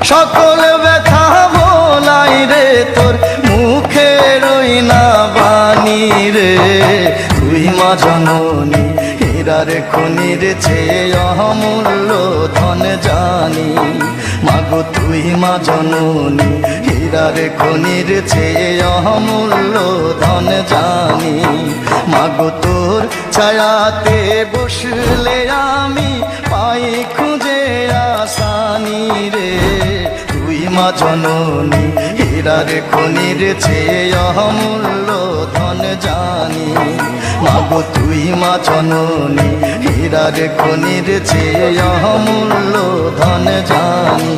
সকল ব্যথা ভোলাই রে তোর মুখে রই না বাণী রে। তুই মা জননী হীরার খনির চেয়ে অমূল্য ধন জানি। মাগো তুই মা জননী হীরার খনির চেয়ে অমূল্য ধন জানি। মাগো তোর ছায়াতে বসলে আমি পাই খুঁজে আসানি রে। তুই মা জননী হীরার খনির চেয়ে অমূল্য ধন জানি। মাগো তুই মা জননী হীরার খনির চেয়ে অমূল্য ধন জানি।